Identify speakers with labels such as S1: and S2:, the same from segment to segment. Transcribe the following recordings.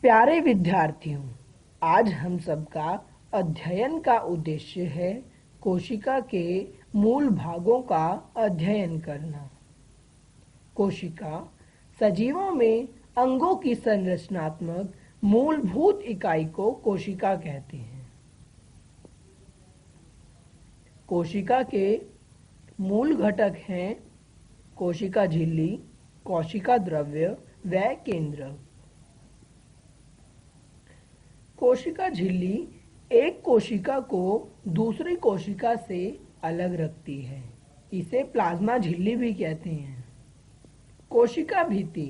S1: प्यारे विद्यार्थियों, आज हम सबका अध्ययन का उद्देश्य है कोशिका के मूल भागों का अध्ययन करना। कोशिका सजीवों में अंगों की संरचनात्मक मूलभूत इकाई को कोशिका कहते हैं। कोशिका के मूल घटक हैं कोशिका झिल्ली, कोशिका द्रव्य व केंद्रक। कोशिका झिल्ली एक कोशिका को दूसरी कोशिका से अलग रखती है। इसे प्लाज्मा झिल्ली भी कहते हैं। कोशिका भित्ति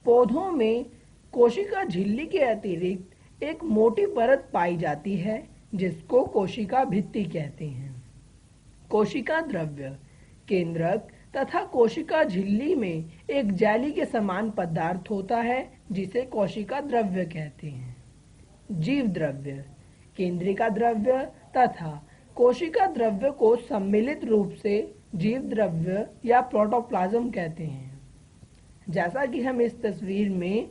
S1: पौधों में कोशिका झिल्ली के अतिरिक्त एक मोटी परत पाई जाती है जिसको कोशिका भित्ति कहते हैं। कोशिका द्रव्य केंद्रक तथा कोशिका झिल्ली में एक जेली के समान पदार्थ होता है जिसे कोशिका द्रव्य कहते हैं। जीव द्रव्य केंद्रिका द्रव्य तथा कोशिका द्रव्य को सम्मिलित रूप से जीव द्रव्य या प्रोटोप्लाज्म कहते हैं। जैसा कि हम इस तस्वीर में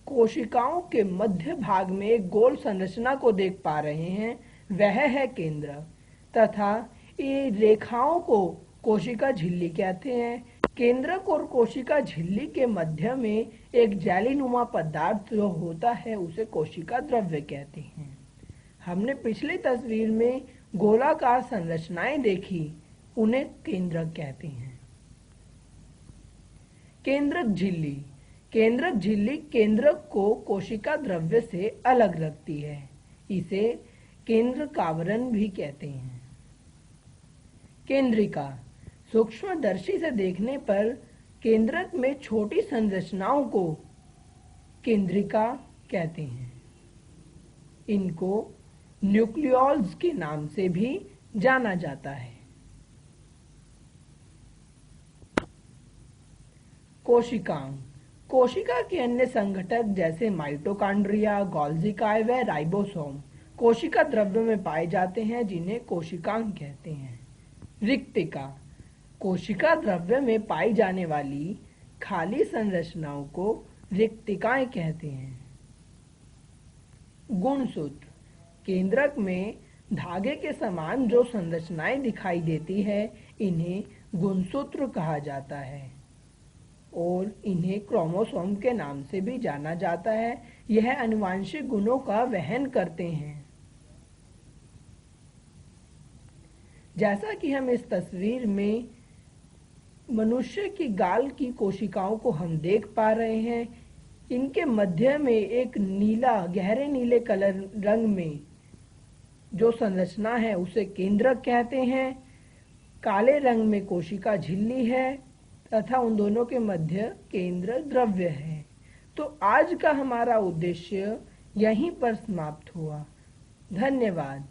S1: कोशिकाओं के मध्य भाग में एक गोल संरचना को देख पा रहे हैं, वह है केंद्रक तथा ये रेखाओं को कोशिका झिल्ली कहते हैं। केंद्रक और कोशिका झिल्ली के मध्य में एक जेलीनुमा पदार्थ जो होता है उसे कोशिका द्रव्य कहते हैं। हमने पिछली तस्वीर में गोलाकार संरचनाएं देखी, उन्हें केंद्रक कहते हैं। केंद्रक झिल्ली केंद्रक झिल्ली केंद्रक को कोशिका द्रव्य से अलग रखती है। इसे केंद्रकावरण भी कहते हैं। केंद्रिका सूक्ष्मदर्शी से देखने पर केंद्रक में छोटी संरचनाओं को केंद्रिका कहते हैं। इनको न्यूक्लियोल्स के नाम से भी जाना जाता है। कोशिकांग कोशिका के अन्य संघटक जैसे माइटोकॉन्ड्रिया, गोल्गी व राइबोसोम कोशिका द्रव्य में पाए जाते हैं जिन्हें कोशिकांग कहते हैं। रिक्तिका कोशिका द्रव्य में पाई जाने वाली खाली संरचनाओं को रिक्तिकाएं कहते हैं। गुणसूत्र केंद्रक में धागे के समान जो संरचनाएं दिखाई देती है इन्हें गुणसूत्र कहा जाता है और इन्हें क्रोमोसोम के नाम से भी जाना जाता है। यह आनुवंशिक गुणों का वहन करते हैं। जैसा कि हम इस तस्वीर में मनुष्य की गाल की कोशिकाओं को हम देख पा रहे हैं, इनके मध्य में एक नीला गहरे नीले कलर रंग में जो संरचना है उसे केंद्रक कहते हैं। काले रंग में कोशिका झिल्ली है तथा उन दोनों के मध्य केंद्र द्रव्य है। तो आज का हमारा उद्देश्य यहीं पर समाप्त हुआ। धन्यवाद।